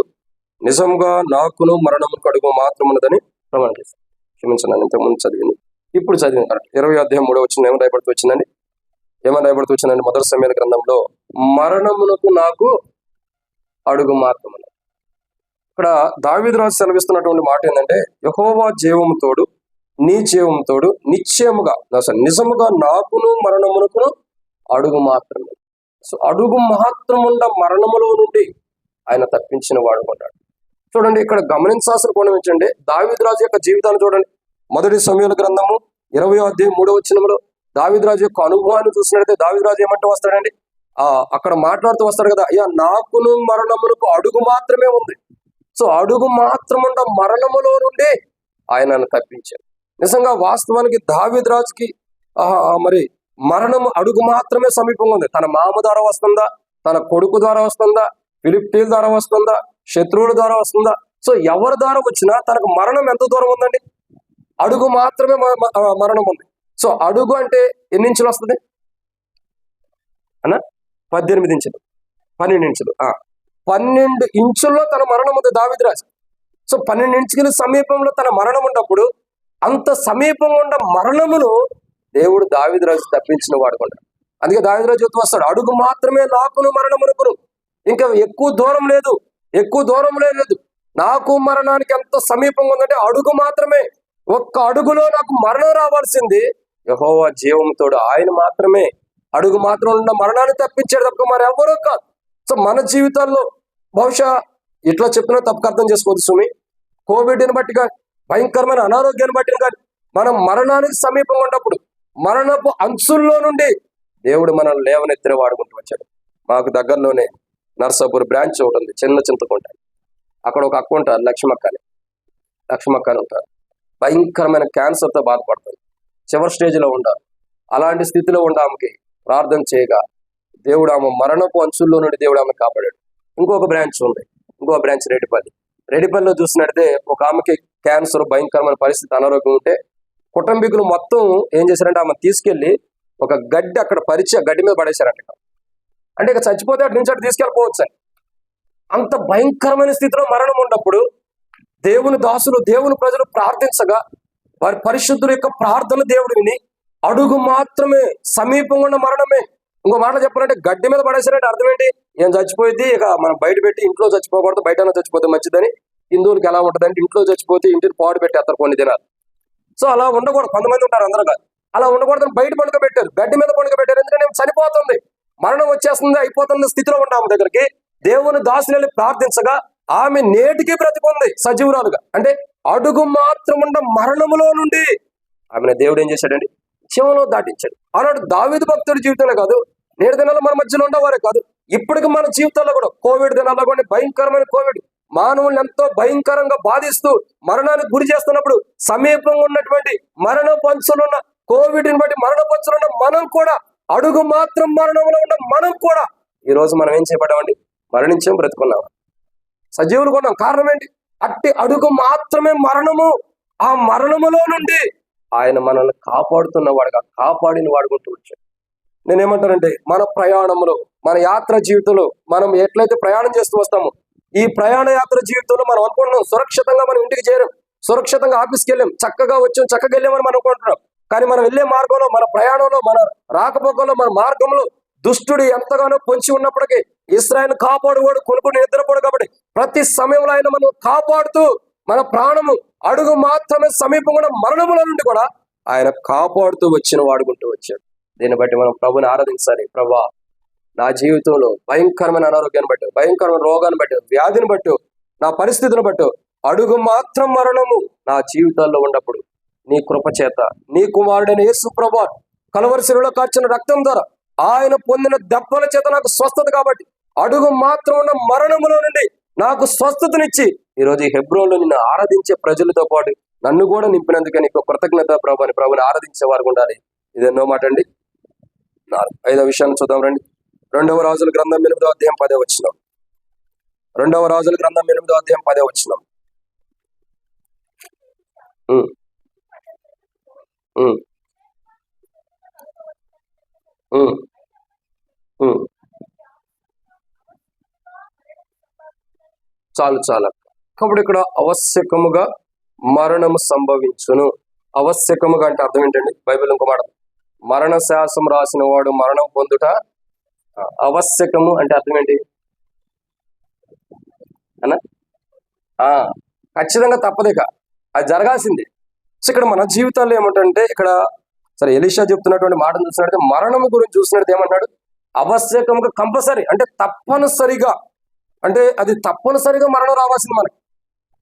నిజంగా నాకును మరణము కడుగు మాత్రమున్నదని ప్రమాణం చేస్తాను. క్షమించండి, ఇంతకుముందు చదివింది, ఇప్పుడు చదివింది కరెక్ట్. 20వ అధ్యాయం 3వ వచనం ఏమని రాయబడుతూ వచ్చిందండి? మొదటి సమూయేలు గ్రంథంలో మరణమునకు నాకు అడుగు మాత్రమున. ఇక్కడ దావీదు రాజు సెలవిస్తున్నటువంటి మాట ఏంటంటే, యెహోవా జీవముతోడు, నీ జీవంతోడు నిజముగా నాకును మరణమునకును అడుగు మాత్రమే. సో అడుగు మాత్రముండ మరణములో నుండి ఆయన తప్పించిన వాడు అన్నాడు. చూడండి, ఇక్కడ గమనించాల్సిన కోణం ఏంటంటే, దావీదు రాజు యొక్క జీవితాన్ని చూడండి. మొదటి సమూయేలు గ్రంథము 20వ అధ్యాయం 3వ వచనంలో దావీదు రాజు యొక్క అనుభవాన్ని చూసినట్లయితే దావీదు రాజు ఏమంటూ వస్తాడండి, అక్కడ మాట్లాడుతూ వస్తాడు కదా, అయ్యా నాకును మరణమునకు అడుగు మాత్రమే ఉంది. సో అడుగు మాత్రముండ మరణములో నుండి ఆయనను తప్పించాడు. నిజంగా వాస్తవానికి దావీదు రాజుకి మరి మరణము అడుగు మాత్రమే సమీపంగా ఉంది. తన మామ ద్వారా వస్తుందా, తన కొడుకు ద్వారా వస్తుందా, ఫిలిష్తీయుల ద్వారా వస్తుందా, శత్రువుల ద్వారా వస్తుందా? సో ఎవరి ద్వారా వచ్చినా తనకు మరణం ఎంత దూరం ఉందండి? అడుగు మాత్రమే మరణం ఉంది. సో అడుగు అంటే ఎన్ని ఇంచులు వస్తుంది అన్న? 18 ఇంచులు, 12 ఇంచులు. 12 ఇంచుల్లో తన మరణం ఉంది దావీదు రాజు. సో 12 ఇంచుల సమీపంలో తన మరణం ఉన్నప్పుడు, అంత సమీపంగా ఉన్న మరణమును దేవుడు దావీదు రాజు తప్పించిన వాడుకుంటాడు. అందుకే దావీదు రాజు చెప్తూ వస్తాడు, అడుగు మాత్రమే నాకును మరణమునకును, ఇంకా ఎక్కువ దూరం లేదు. నాకు మరణానికి ఎంత సమీపంగా ఉందంటే అడుగు మాత్రమే. ఒక్క అడుగులో నాకు మరణం రావాల్సింది. యెహోవా జీవంతోడు, ఆయన మాత్రమే అడుగు మాత్రం ఉన్న మరణాన్ని తప్పించాడు తప్ప మరి ఎవరో కాదు. సో మన జీవితాల్లో బహుశా ఇట్లా చెప్పినా తప్పుకు అర్థం చేసుకోవద్దు సుమి. కోవిడ్ని బట్టి కానీ, భయంకరమైన అనారోగ్యాన్ని బట్టి కానీ, మనం మరణానికి సమీపంగా ఉన్నప్పుడు, మరణపు అంచుల్లో నుండి దేవుడు మనల్ని లేవనెత్తిన వాడుకుంటూ వచ్చాడు. మాకు దగ్గరలోనే నర్సాపూర్ బ్రాంచ్ ఒకటి ఉంది, చిన్న చింతకుంట. అక్కడ ఒక అక్క ఉంటారు, లక్ష్మక్క అని ఉంటారు. భయంకరమైన క్యాన్సర్తో బాధపడుతుంది, చివరి స్టేజ్లో ఉండాలి. అలాంటి స్థితిలో ఉండి ఆమెకి ప్రార్థన చేయగా దేవుడు ఆమె మరణపు అంచుల్లో నుండి దేవుడు ఆమె కాపాడాడు. ఇంకొక బ్రాంచ్ ఉంది, ఇంకో బ్రాంచ్ రెడ్డిపల్లిలో చూసినట్టే ఒక ఆమెకి క్యాన్సర్, భయంకరమైన పరిస్థితి, అనారోగ్యం ఉంటే కుటుంబీకులు మొత్తం ఏం చేశారంటే ఆమె తీసుకెళ్లి ఒక గడ్డి అక్కడ పరిచి ఆ గడ్డి మీద పడేశారంట. అంటే ఇక చచ్చిపోతే అటు నుంచి అటు తీసుకెళ్ళిపోవచ్చు అని. అంత భయంకరమైన స్థితిలో మరణం ఉన్నప్పుడు దేవుని దాసులు, దేవుని ప్రజలు ప్రార్థించగా వారి పరిశుద్ధుల యొక్క ప్రార్థన దేవుడు విని అడుగు మాత్రమే సమీపంగా ఉన్న మరణమే. ఇంకో మాట చెప్పాలంటే గడ్డి మీద పడేసారంటే అర్థం ఏంటి? ఏం చచ్చిపోయింది ఇక మనం బయట పెట్టి ఇంట్లో చచ్చిపోకూడదు, బయట చచ్చిపోతే మంచిదని. హిందువులకి ఎలా ఉంటుందంటే ఇంట్లో చచ్చిపోతే ఇంటిని పాడు పెట్టేస్తారు కొన్ని దినాలు. సో అలా ఉండకూడదు. కొంతమంది ఉంటారు, అందరూ కాదు. అలా ఉండకూడదని బయట పడుకోబెట్టారు, గడ్డి మీద పడుకోబెట్టారు. ఎందుకంటే చనిపోతుంది, మరణం వచ్చేస్తుంది, అయిపోతుంది స్థితిలో ఉన్న ఆమె దగ్గరికి దేవుని దాసుని ప్రార్థించగా ఆమె నేటికి బ్రతికుంది సజీవురాలుగా. అంటే అడుగు మాత్రం ఉన్న మరణములో నుండి ఆమెను దేవుడు ఏం చేశాడండి? శివంలో దాటించాడు. అలాంటి దావీదు భక్తుడి జీవితంలో కాదు, నేటి దినాల్లో మన మధ్యలో ఉండేవారే కాదు, ఇప్పటికి మన జీవితాల్లో కూడా కోవిడ్ దినాల్లో కూడా భయంకరమైన కోవిడ్ మానవుల్ని ఎంతో భయంకరంగా బాధిస్తూ మరణానికి గురి చేస్తున్నప్పుడు సమీపంగా ఉన్నటువంటి మరణ పంచులున్న కోవిడ్ని బట్టి మరణ పంచులున్న మనం కూడా అడుగు మాత్రం మరణంలో ఉన్న మనం కూడా ఈ రోజు మనం ఏం చేయబడ్డామండి? మరణించాం, బ్రతుకున్నాం, సజీవులు కొన్నాం. కారణం ఏంటి? అట్టి అడుగు మాత్రమే మరణము. ఆ మరణములో నుండి ఆయన మనల్ని కాపాడుతున్న వాడుగా, కాపాడిన వాడుకుంటూ వచ్చాడు. నేనేమంటానంటే మన ప్రయాణంలో, మన యాత్ర జీవితంలో మనం ఎట్లయితే ప్రయాణం చేస్తూ వస్తామో, ఈ ప్రయాణ యాత్ర జీవితంలో మనం అనుకుంటున్నాం సురక్షితంగా మనం ఇంటికి చేరాం, సురక్షితంగా ఆఫీస్కి వెళ్ళాం, చక్కగా వచ్చాం, చక్కగా వెళ్ళామని మనం అనుకుంటున్నాం. కానీ మనం వెళ్ళే మార్గంలో, మన ప్రయాణంలో, మన రాకపోకల్లో, మన మార్గంలో దుష్టుడు ఎంతగానో పొంచి ఉన్నప్పటికీ ఇశ్రాయేలు కాపాడువాడు కొనుక్కుని నిద్రపోడు. కాబట్టి ప్రతి సమయంలో ఆయన మనం కాపాడుతూ మన ప్రాణము అడుగు మాత్రమే సమీపంగా మరణముల నుండి కూడా ఆయన కాపాడుతూ వచ్చిన వాడుకుంటూ వచ్చాడు. దీన్ని బట్టి మనం ప్రభుని ఆరాధించాలి. ప్రభా, నా జీవితంలో భయంకరమైన అనారోగ్యాన్ని బట్టి, భయంకరమైన రోగాన్ని బట్టి, వ్యాధిని బట్టి, నా పరిస్థితిని బట్టి అడుగు మాత్రం మరణము నా జీవితాల్లో ఉన్నప్పుడు నీ కృప చేత, నీ కుమారుడైన యేసు ప్రభువు కలువరి శిలువలో కార్చిన రక్తం ద్వారా ఆయన పొందిన దెబ్బల చేత నాకు స్వస్థత. కాబట్టి అడుగు మాత్రం ఉన్న మరణములో నుండి నాకు స్వస్థతనిచ్చి ఈరోజు ఈ హెబ్రోన్లో నిన్ను ఆరాధించే ప్రజలతో పాటు నన్ను కూడా నింపినందుకే నీకు కృతజ్ఞత ప్రభుని ఆరాధించే వారు ఉండాలి. ఇదెన్నో మాట అండి. 5వ విషయాన్ని చూద్దాం రండి. 2వ రాజుల గ్రంథం 8వ అధ్యాయం 10వ వచనం. 2వ రాజుల గ్రంథం 8వ అధ్యాయం 10వ వచనం. చాలు చాలు. కాబట్టి ఇక్కడ ఆవశ్యకముగా మరణము సంభవించును. ఆవశ్యకముగా అంటే అర్థం ఏంటండి? బైబిల్ ఇంకో మాట, మరణ శాసనం రాసిన వాడు మరణం పొందుట ఆవశ్యకము అంటే అర్థం ఏంటి అన్నా? ఖచ్చితంగా తప్పదిక, అది జరగాల్సిందే. సో ఇక్కడ మన జీవితాల్లో ఏమంటే, ఇక్కడ సరే ఎలీషా చెప్తున్నటువంటి మాటను చూసినట్టు మరణము గురించి చూసినట్టు ఏమన్నాడు? ఆవశ్యకముగా, కంపల్సరీ అంటే తప్పనిసరిగా, అంటే అది తప్పనిసరిగా మరణం రావాల్సింది మనకి.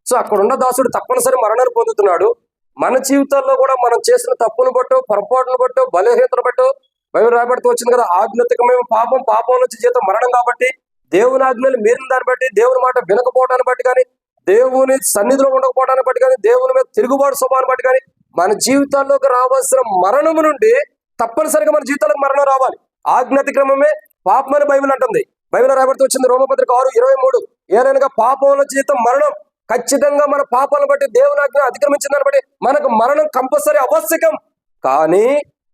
సో అక్కడ ఉన్న దాసుడు తప్పనిసరి మరణాన్ని పొందుతున్నాడు. మన జీవితాల్లో కూడా మనం చేసిన తప్పును బట్టో, పొరపాటును బట్టో, బలహీనతను బట్టో బైబిల్ రాయబడుతూ వచ్చింది కదా, ఆజ్ఞాతికమైన పాపం, పాపం నుంచి జీతం మరణం. కాబట్టి దేవుని ఆజ్ఞలు మీరిన దాన్ని బట్టి, దేవుని మాట వినకపోవడాన్ని బట్టి కానీ, దేవుని సన్నిధిలో ఉండకపోవడాన్ని బట్టి కానీ, దేవుని మీద తిరుగుబాటు స్వభావాన్ని బట్టి కానీ మన జీవితాల్లోకి రావాల్సిన మరణము నుండి తప్పనిసరిగా మన జీవితాలకు మరణం రావాలి. ఆజ్ఞాతిక్రమమే పాపమని బైబిల్ అంటుంది. బైబిల్ రాయబడుతూ వచ్చింది రోమపత్రిక 6:23. ఏలైనగా పాపంలో జీతం మరణం. ఖచ్చితంగా మన పాపాలను బట్టి, దేవుని ఆజ్ఞ అతిక్రమించిందని బట్టి మనకు మరణం కంపల్సరీ ఆవశ్యకం. కానీ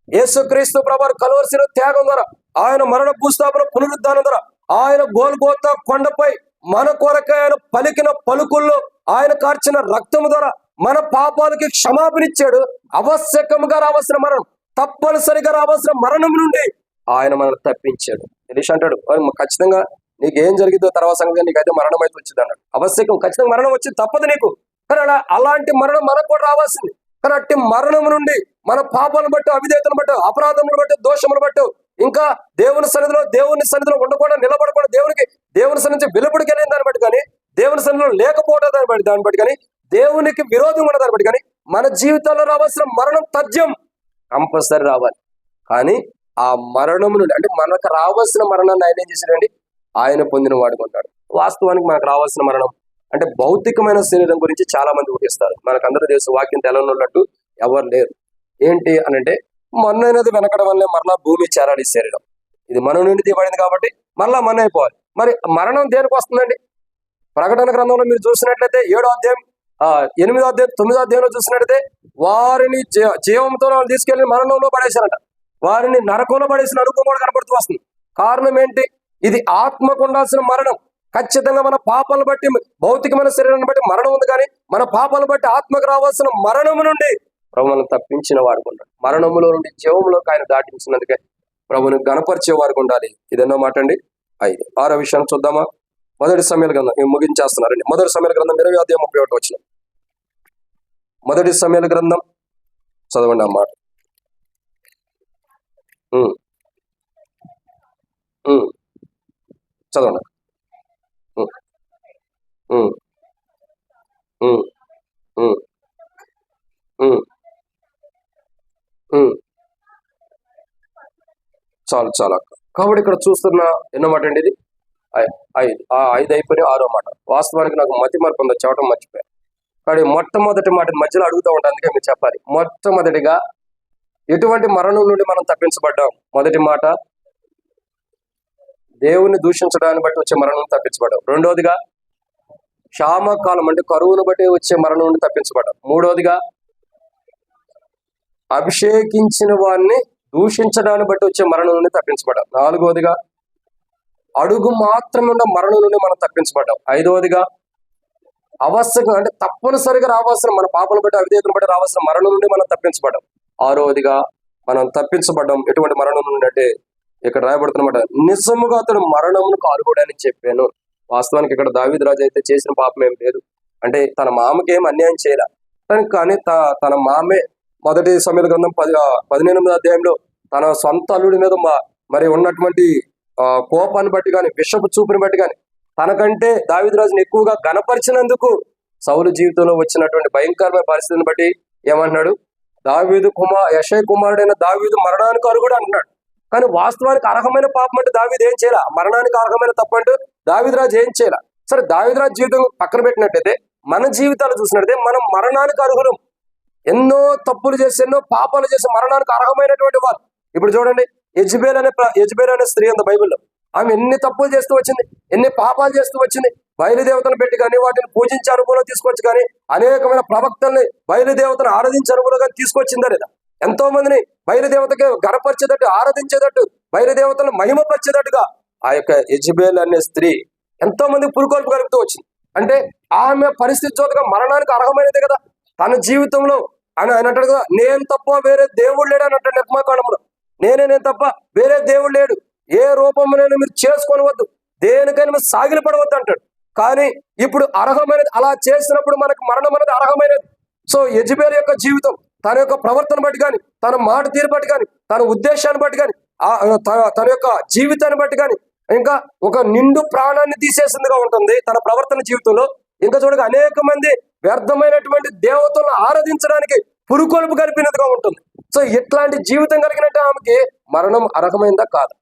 యేసుక్రీస్తు ప్రభువు కలువరి శిలువ త్యాగం ద్వారా, ఆయన మరణ భూస్థాపన పునరుద్ధానం ద్వారా, ఆయన గోల్గోతా కొండపై మన కొరకై ఆయన పలికిన పలుకుల్లో ఆయన కార్చిన రక్తము ద్వారా మన పాపాలకి క్షమాపణ ఇచ్చాడు. ఆవశ్యకంగా రావాల్సిన మరణం, తప్పనిసరిగా రావాల్సిన మరణం నుండి ఆయన మనల్ని తప్పించాడు. ఎలీషా అంటాడు, ఖచ్చితంగా నీకేం జరిగిద్దో తర్వాత సంగతి, నీకైతే మరణం అయితే వచ్చింది అన్నాడు. ఆవశ్యకం, ఖచ్చితంగా మరణం వచ్చింది, తప్పదు నీకు. కానీ అలాంటి మరణం మనకు కూడా రావాల్సింది. కానీ అట్టి మరణం నుండి మన పాపాలను బట్టి, అవిధేయతను బట్టి, అపరాధములను బట్టి, దోషములు బట్టి, ఇంకా దేవుని సన్నిధిలో ఉండకుండా, నిలబడకుండా, దేవుని సన్నిధి వెలుపడికెళ్ళిన దాన్ని బట్టి కానీ, దేవుని సన్నిధిలో లేకపోవడం దాన్ని బట్టి కానీ, దేవునికి విరోధం ఉన్న దాన్ని బట్టి కానీ మన జీవితాల్లో రావాల్సిన మరణం తథ్యం కంపల్సరీ రావాలి. కానీ ఆ మరణము నుండి, అంటే మనకు రావాల్సిన మరణాన్ని ఆయన ఏం చేశాడండి? ఆయన పొందిన వాడుకుంటాడు. వాస్తవానికి మనకు రావాల్సిన మరణం అంటే భౌతికమైన శరీరం గురించి చాలా మంది ఊహిస్తారు. మనకందరూ తెలుసు, వాక్యం తెలవనున్నట్టు ఎవరు లేరు. ఏంటి అని అంటే, మన్నైనది వెనకడం వల్లే మరలా భూమి చేరాలి శరీరం. ఇది మన నుండి తీయబడింది కాబట్టి మరలా మన అయిపోవాలి. మరి మరణం దేనికి వస్తుందండి? ప్రకటన గ్రంథంలో మీరు చూసినట్లయితే 7వ అధ్యాయం 8వ అధ్యాయం 9వ అధ్యాయంలో చూసినట్లయితే వారిని జీవంతో తీసుకెళ్లి మరణంలో పడేశారంట. వారిని నరకంలో పడేసిన అనుభవం కూడా కనబడుతూ వస్తుంది. కారణం ఏంటి? ఇది ఆత్మకు ఉండాల్సిన మరణం. ఖచ్చితంగా మన పాపాలను బట్టి, భౌతికమైన శరీరాన్ని బట్టి మరణం ఉంది, కానీ మన పాపాలను బట్టి ఆత్మకు రావాల్సిన మరణము నుండి ప్రభువును తప్పించిన వాడు ఉన్నాడు. మరణములో నుండి జీవములోకి ఆయన దాటించినందుకే ప్రభువుని గణపరిచే వారికి ఉండాలి. ఇదెన్నో మాట అండి. 5. 6వ విషయాన్ని చూద్దామా? మొదటి సమయాల గ్రంథం, మేము ముగించేస్తున్నారండి. మొదటి సమయాల గ్రంథం 20:31 వచ్చిన. మొదటి సమయాల గ్రంథం చదవండి అన్నమాట. చదవండి. చాలు చాలా. కాబట్టి ఇక్కడ చూస్తున్న ఎన్నో మాట అండి ఇది? 5. 5 అయిపోయి 6వ మాట. వాస్తవానికి నాకు మతి మార్పు ఉందో చెప్పడం మర్చిపోయాను. కానీ మొట్టమొదటి మాట మధ్యలో అడుగుతూ ఉంటాను, అందుకే మీరు చెప్పాలి. మొట్టమొదటిగా ఎటువంటి మరణం నుండి మనం తప్పించబడ్డాం? మొదటి మాట, దేవుని దూషించడాన్ని బట్టి వచ్చే మరణం నుండి తప్పించబడ్డాం. రెండోదిగా, క్షామకాలం అంటే కరువును బట్టి వచ్చే మరణం నుండి తప్పించబడ్డాం. మూడోదిగా, అభిషేకించిన వారిని దూషించడాన్ని బట్టి వచ్చే మరణం నుండి తప్పించబడ్డాం. నాలుగోదిగా, అడుగు మాత్రమే ఉన్న మరణం నుండి మనం తప్పించబడ్డాం. ఐదవదిగా, అవశ్యంగా అంటే తప్పనిసరిగా రావాల్సిన, మన పాపలు బట్టి అవిధేయతను బట్టి రావాల్సిన మరణం నుండి మనం తప్పించబడ్డాం. ఆరవదిగా, మనం తప్పించబడ్డాం ఎటువంటి మరణం నుండి అంటే ఇక్కడ రాయబడుతున్నమాట, నిజముగా అతడు మరణమును కారుకోవడానికి చెప్పాను. వాస్తవానికి ఇక్కడ దావీదు రాజు అయితే చేసిన పాపం ఏం లేదు, అంటే తన మామకి ఏం అన్యాయం చేయాల, కానీ తన మామే మొదటి సమయాల గ్రంథం 18వ అధ్యాయంలో తన సొంత అల్లుడి మీద మరి ఉన్నటువంటి కోపాన్ని బట్టి కానీ, విషపు చూపుని బట్టి కానీ, తనకంటే దావీదు రాజుని ఎక్కువగా గణపరిచినందుకు సౌలు జీవితంలో వచ్చినటువంటి భయంకరమైన పరిస్థితిని బట్టి ఏమంటున్నాడు? యెషయా కుమారుడైన దావీదు మరణానికి అర్హుడు అంటున్నాడు. కానీ వాస్తవానికి అర్హమైన పాపం అంటే దావీదు ఏం చేయాల, మరణానికి అర్హమైన తప్పు అంటే దావీదు రాజు ఏం చేయాల. సరే, దావీదు రాజు జీవితం పక్కన పెట్టినట్టయితే మన జీవితాలు చూసినట్టయితే మనం మరణానికి అర్హులం. ఎన్నో తప్పులు చేసి, ఎన్నో పాపాలు చేసి మరణానికి అర్హమైనటువంటి వారు. ఇప్పుడు చూడండి, యెజబెల్ అనే స్త్రీ ఉంది బైబిల్లో. ఆమె ఎన్ని తప్పులు చేస్తూ వచ్చింది, ఎన్ని పాపాలు చేస్తూ వచ్చింది. బయలుదేవతను పెట్టి కానీ, వాటిని పూజించే అనుభవంలో తీసుకొచ్చి కానీ, అనేకమైన ప్రవక్తల్ని బయలుదేవతను ఆరాధించే అనుభవంలో కానీ తీసుకొచ్చిందా లేదా? ఎంతో మందిని బయలుదేవతకి గణపరిచేటట్టు, ఆరాధించేటట్టు, బయలుదేవతలను మహిమపరిచేటట్టుగా ఆ యొక్క యెజబెల్ అనే స్త్రీ ఎంతో మంది పురుకొల్పు కలుపుతూ వచ్చింది. అంటే ఆమె పరిస్థితి చూడగా మరణానికి అర్హమైనదే కదా. తన జీవితంలో ఆయన అంటాడు కదా, నేను తప్ప వేరే దేవుడు లేడు అని అంటాడు నిర్మాకాండంలో. నేను తప్ప వేరే దేవుడు లేడు, ఏ రూపంలోనైనా మీరు చేసుకోనవద్దు, దేనికైనా మీరు సాగిలి పడవద్దు అంటాడు. కానీ ఇప్పుడు అర్హమైనది అలా చేసినప్పుడు మనకు మరణం అనేది అర్హమైనది. సో యెజబెల్ యొక్క జీవితం తన యొక్క ప్రవర్తన బట్టి కానీ, తన మాట తీరు బట్టి కానీ, తన ఉద్దేశాన్ని బట్టి కానీ, తన యొక్క జీవితాన్ని బట్టి కానీ, ఇంకా ఒక నిండు ప్రాణాన్ని తీసేసిందిగా ఉంటుంది తన ప్రవర్తన జీవితంలో. ఇంకా చూడగా అనేక మంది వ్యర్థమైనటువంటి దేవతలను ఆరాధించడానికి పురుకొలుపు కలిపినదిగా ఉంటుంది. సో ఇట్లాంటి జీవితం కలిగినట్టు ఆమెకి మరణం అర్హమైందా కాదు?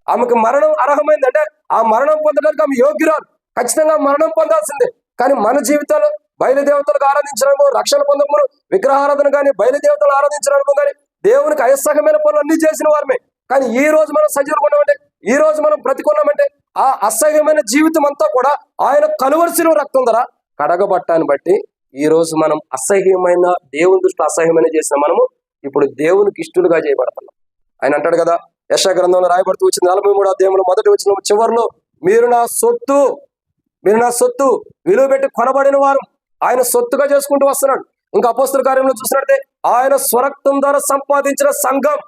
ఆమెకు మరణం అర్హమైందంటే ఆ మరణం పొందడానికి ఆమె యోగ్యురాలు, ఖచ్చితంగా మరణం పొందాల్సిందే. కానీ మన జీవితాలు బయలుదేవతలకు ఆరాధించడము, రక్షణ పొందము, విగ్రహారాధన కానీ, బయలుదేవతలు ఆరాధించడము కానీ, దేవునికి అయస్సగమైన పనులు అన్ని చేసిన వారమే. కానీ ఈ రోజు మనం సజీవుకున్నామంటే, ఈ రోజు మనం బ్రతికున్నామంటే ఆ అసహ్యమైన జీవితం అంతా కూడా ఆయన కలువరిసిన రక్తం ధర కడగబట్టాన్ని బట్టి ఈ రోజు మనం అసహ్యమైన, దేవుని దృష్టిలో అసహ్యమైన చేసిన మనము ఇప్పుడు దేవునికి ఇష్టలుగా చేయబడుతున్నాం. ఆయన అంటాడు కదా, యెషయా గ్రంథంలో రాయబడుతూ వచ్చింది 43వ అధ్యాయంలో మొదటి వచనం చివరిలో, మీరు నా సొత్తు విలువ పెట్టి కొనబడిన వారు. ఆయన సొత్తుగా చేసుకుంటూ వస్తున్నాడు. ఇంకా అపోస్తల కార్యంలో చూసినట్టే ఆయన స్వరక్తం ద్వారా సంపాదించిన సంఘం,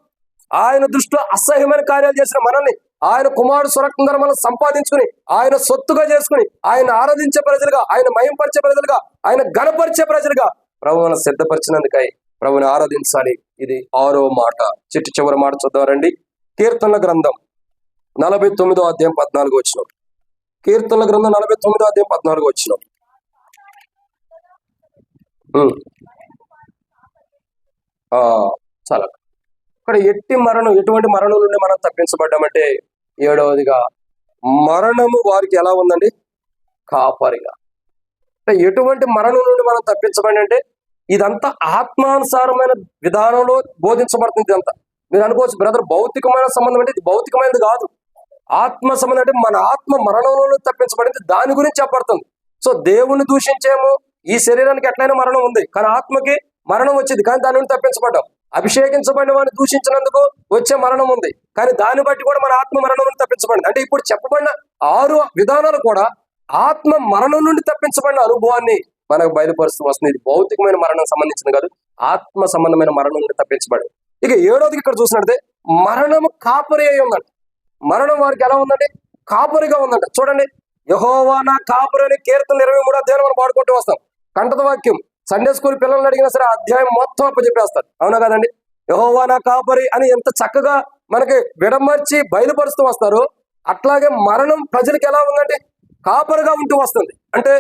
ఆయన దృష్టిలో అసహ్యమైన కార్యాలు చేసిన మనల్ని ఆయన కుమారుడు స్వరక్తం ద్వారా మనం సంపాదించుకుని, ఆయన సొత్తుగా చేసుకుని, ఆయన ఆరాధించే ప్రజలుగా, ఆయన మహింపరిచే ప్రజలుగా, ఆయన గణపరిచే ప్రజలుగా ప్రభువును సిద్ధపరిచినందుకై ప్రభువుని ఆరాధించాలి. ఇది 6వ మాట. చివరి మాట చూద్దామండి. కీర్తనల గ్రంథం 49వ అధ్యాయం 14వ వచనం. కీర్తనల గ్రంథం 49వ అధ్యాయం 14వ వచనం. చాలా ఇక్కడ ఎటువంటి మరణం నుండి మనం తప్పించబడ్డామంటే, 7వదిగా మరణము వారికి ఎలా ఉందండి? కాపరిగా. ఎటువంటి మరణం నుండి మనం తప్పించబడి అంటే ఇదంతా ఆత్మానుసారమైన విధానంలో బోధించబడుతుంది. ఇదంతా మీరు అనుకోవచ్చు, బ్రదర్ భౌతికమైన సంబంధం అంటే ఇది భౌతికమైనది కాదు, ఆత్మ సంబంధం అంటే మన ఆత్మ మరణంలో తప్పించబడింది, దాని గురించి చెప్పబడుతుంది. సో దేవుని దూషించేమో, ఈ శరీరానికి ఎట్లయినా మరణం ఉంది, కానీ ఆత్మకి మరణం వచ్చింది, కానీ దాని నుండి తప్పించబడ్డాం. అభిషేకించబడిన వాడిని దూషించినందుకు వచ్చే మరణం ఉంది, కానీ దాన్ని బట్టి కూడా మన ఆత్మ మరణం నుండి తప్పించబడింది. అంటే ఇప్పుడు చెప్పబడిన 6 విధానాలు కూడా ఆత్మ మరణం నుండి తప్పించబడిన అనుభవాన్ని మనకు బయలుపరుస్తూ వస్తుంది. ఇది భౌతికమైన మరణం సంబంధించింది కాదు, ఆత్మ సంబంధమైన మరణం నుండి తప్పించబడింది. ఇక 7వది ఇక్కడ చూసినట్టే మరణము కాపరి అయి ఉందంట. మరణం వారికి ఎలా ఉందంటే కాపరిగా ఉందంట. చూడండి, యెహోవా నా కాపరి అనే కీర్తన 23వ అధ్యాయం మనం పాడుకుంటూ వస్తాం. కంఠత వాక్యం సండే స్కూల్ పిల్లల్ని అడిగినా సరే అధ్యాయం మొత్తం అప్పచెప్పేస్తారు, అవునా కదండి? యెహోవా నా కాపరి అని ఎంత చక్కగా మనకి విడమర్చి బయలుపరుస్తూ వస్తారు. అట్లాగే మరణం ప్రజలకు ఎలా ఉందంటే కాపరిగా ఉంటూ వస్తుంది. అంటే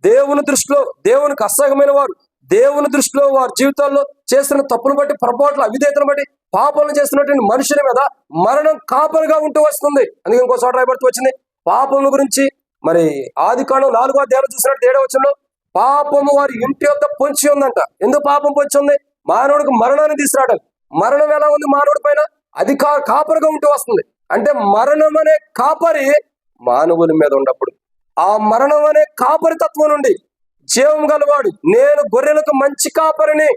దేవుని దృష్టిలో దేవునికి అసహ్యమైన వారు, దేవుని దృష్టిలో వారి జీవితాల్లో చేస్తున్న తప్పును బట్టి, పొరపాట్లు, అవిధేయతను బట్టి, పాపాలను చేస్తున్నటువంటి మనుషుల మీద మరణం కాపరిగా ఉంటూ వస్తుంది. అందుకే ఇంకో చోట రాయబడుతూ వచ్చింది పాపముల గురించి. మరి ఆదికాండం 4వ అధ్యాయం చూసినట్టు 7వ వచనంలో పాపము వారి ఇంటి వద్ద పొంచి ఉందంట. ఎందుకు పాపం పొంచి ఉంది? మానవుడికి మరణాన్ని తీసుకురావడం. మరణం ఎలా ఉంది మానవుడి పైన? అది కాపరిగా ఉంటూ వస్తుంది. అంటే మరణం అనే కాపరి మానవుల మీద ఉన్నప్పుడు ఆ మరణం అనే కాపరి తత్వం నుండి జీవం గలవాడు నేను గొర్రెలకు మంచి కాపరిని,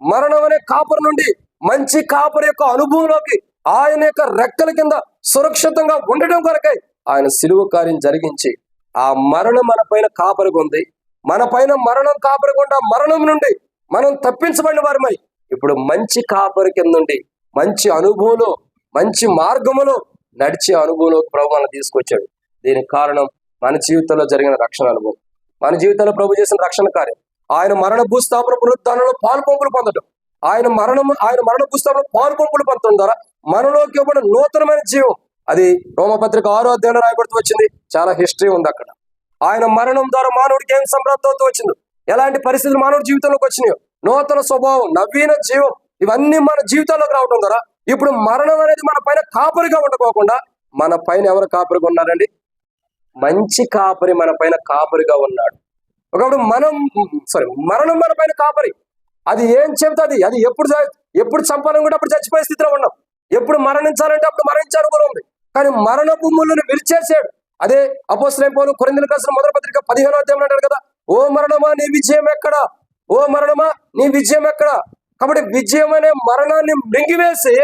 మరణం అనే కాపరి నుండి మంచి కాపరి యొక్క అనుభవంలోకి ఆయన యొక్క రెక్కల కింద సురక్షితంగా ఉండడం కొరకై ఆయన సిలువ కార్యం జరిగించి ఆ మరణం మన పైన కాపరిగా ఉంది. మన పైన మరణం కాపరిగా మరణం నుండి మనం తప్పించబడిన వారమై ఇప్పుడు మంచి కాపరి కింద నుండి మంచి అనుభవంలో, మంచి మార్గములో నడిచే అనుభవంలో ప్రభు మనల్ని తీసుకొచ్చాడు. దీనికి కారణం మన జీవితంలో జరిగిన రక్షణ అనుభవం, మన జీవితంలో ప్రభు చేసిన రక్షణ కార్యం. ఆయన మరణ భూస్థాపన పునరుద్ధానంలో పాలు పంపులు పొందడం, ఆయన మరణ భూస్థాపన పాలు పంపులు పొందడం ద్వారా మనలోకి ఇవ్వబడిన నూతనమైన జీవం. అది రోమపత్రిక 6వ అధ్యాయంలో రాయబడుతూ వచ్చింది. చాలా హిస్టరీ ఉంది అక్కడ. ఆయన మరణం ద్వారా మానవుడికి ఏం సంప్రాప్తి అవుతూ వచ్చిందో, ఎలాంటి పరిస్థితులు మానవుడి జీవితంలోకి వచ్చినాయో, నూతన స్వభావం, నవీన జీవం, ఇవన్నీ మన జీవితాల్లోకి రావడం ద్వారా ఇప్పుడు మరణం అనేది మన పైన కాపరిగా ఉండకోకుండా మన పైన ఎవరు కాపరిగా ఉన్నారండి? మంచి కాపరి మన పైన కాపరిగా ఉన్నాడు. ఒకప్పుడు మరణం మన పైన కాపరి. అది ఏం చెబుతుంది? అది ఎప్పుడు చంపాలని కూడా అప్పుడు చచ్చిపోయే స్థితిలో ఉన్నాం. ఎప్పుడు మరణించాలంటే అప్పుడు మరణించాలని కూడా ఉంది. కానీ మరణ భూములను విరిచేసాడు. అదే అపోస్తలుడైన పౌలు కొరింథీయులకు రాసిన మొదటి పత్రిక 15వ అధ్యాయంలో అంటాడు కదా, ఓ మరణమా నీ విజయం ఎక్కడ? ఓ మరణమా నీ విజయం ఎక్కడ? కాబట్టి విజయం అనే మరణాన్ని మృంగివేసి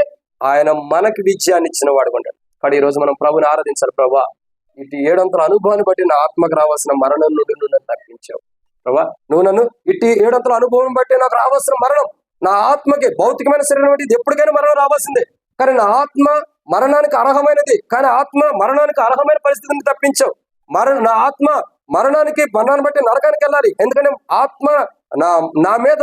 ఆయన మనకి విజయాన్ని ఇచ్చిన వాడు ఉంటాడు. కాబట్టి ఈ రోజు మనం ప్రభుని ఆరాధించాలి. ప్రభా, ఇటు 7 అనుభవాన్ని బట్టి నా ఆత్మకు రావాల్సిన మరణం నుండి నువ్వు నన్ను తప్పించావు. ప్రభా, నువ్వు నన్ను ఇటు 7 అనుభవం బట్టి నాకు రావాల్సిన మరణం, నా ఆత్మకి భౌతికమైన శరీరం బట్టి ఇది ఎప్పటికైనా మరణం రావాల్సిందే. కానీ నా ఆత్మ మరణానికి అర్హమైనది, కానీ ఆత్మ మరణానికి అర్హమైన పరిస్థితిని తప్పించావు. నా ఆత్మ మరణానికి మరణాన్ని బట్టి నరకానికి వెళ్ళాలి. ఎందుకంటే ఆత్మ నా మీద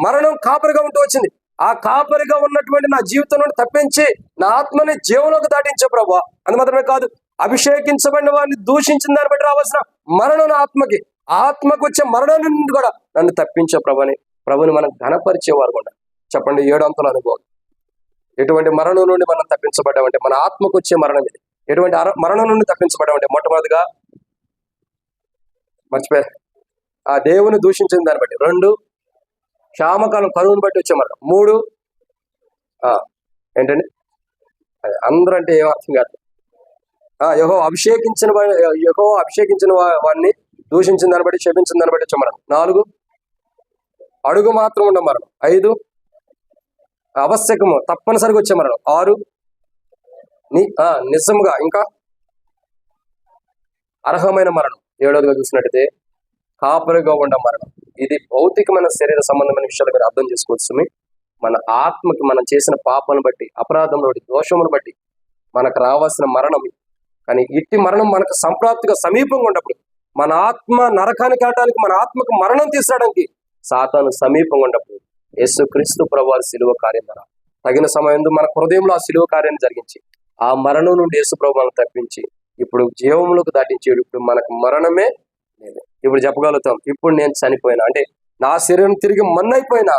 మరణం కాపరిగా ఉంటూ వచ్చింది. ఆ కాపరిగా ఉన్నటువంటి నా జీవితం నుండి తప్పించి నా ఆత్మని జీవంలోకి దాటించావు ప్రభా. అది మాత్రమే కాదు, అభిషేకించబడిన వారిని దూషించిన దాన్ని బట్టి రావాల్సిన మరణం నా ఆత్మకు వచ్చే మరణం నుండి కూడా నన్ను తప్పించే ప్రభుని మనం ఘనపరిచేవారు కూడా. చెప్పండి, 7 అనుభవం. ఎటువంటి మరణం నుండి మనం తప్పించబడ్డామంటే మన ఆత్మకు వచ్చే మరణం ఇది. ఎటువంటి మరణం నుండి తప్పించబడ్డామంటే మొట్టమొదటిగా మర్చిపోయారు, ఆ దేవుని దూషించిన దాన్ని బట్టి. 2, క్షామకాలం కరువును బట్టి వచ్చే మరణం. 3, ఏంటండి అందరూ అంటే ఏం అర్థం కాదు. యెహోవా అభిషేకించిన వాడిని దూషించిన దాన్ని బట్టి, క్షమించిన దాన్ని బట్టి వచ్చే మరణం. 4, అడుగు మాత్రం ఉండే మరణం. 5, ఆవశ్యకము తప్పనిసరిగా వచ్చే మరణం. 6, నిజంగా ఇంకా అర్హమైన మరణం. 7వదిగా చూసినట్టయితే కాపరిగా ఉండే మరణం. ఇది భౌతికమైన శరీర సంబంధమైన విషయాలు మీరు అర్థం చేసుకోవచ్చు. మన ఆత్మకి మనం చేసిన పాపాలను బట్టి, అపరాధం బట్టి, దోషమును బట్టి మనకు రావాల్సిన మరణం. కానీ ఇట్టి మరణం మనకు సంప్రాప్తిగా సమీపంగా ఉన్నప్పుడు, మన ఆత్మ నరకానికి వెళ్ళడానికి, మన ఆత్మకు మరణం తీసుకురావడానికి సాతాను సమీపంగా ఉన్నప్పుడు యేసుక్రీస్తు ప్రభువారి సిలువ కార్యం ద్వారా తగిన సమయం మన హృదయంలో ఆ సిలువ కార్యాన్ని జరిగించి ఆ మరణం నుండి యేసు ప్రభు మనల్ని తప్పించి ఇప్పుడు జీవంలోకి దాటించాడు. ఇప్పుడు మనకు మరణమే లేదు. ఇప్పుడు చెప్పగలుగుతాం, ఇప్పుడు నేను చనిపోయినా అంటే నా శరీరం తిరిగి మన్నైపోయినా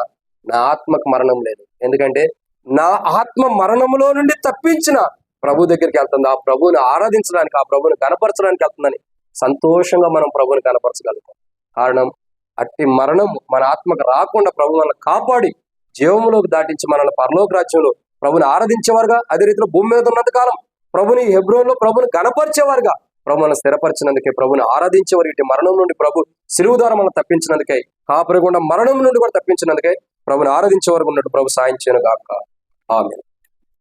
నా ఆత్మకు మరణం లేదు. ఎందుకంటే నా ఆత్మ మరణంలో నుండి తప్పించిన ప్రభు దగ్గరికి వెళ్తుంది. ఆ ప్రభువుని ఆరాధించడానికి, ఆ ప్రభువుని కనపరచడానికి వెళ్తుందని సంతోషంగా మనం ప్రభువుని కనపరచగలుగుతాం. కారణం అట్టి మరణం మన ఆత్మకు రాకుండా ప్రభు మనల్ని కాపాడి జీవములోకి దాటించి మనల్ని పరలోక రాజ్యంలో ప్రభుని ఆరాధించేవారుగా, అదే రీతిలో భూమి మీద ఉన్నంత కాలం ప్రభుని హెబ్రోన్లో ప్రభుని గణపరిచేవారుగా ప్రభు మనం స్థిరపరిచినందుకే, ప్రభుని ఆరాధించేవారు ఇటు మరణం నుండి ప్రభు సిలువ ద్వారా మనం తప్పించినందుకే, కాపరిగుండా మరణం నుండి కూడా తప్పించినందుకే ప్రభుని ఆరాధించే వరకు ఉన్నట్టు ప్రభు సాయం చేయను గాక. ఆమేన్.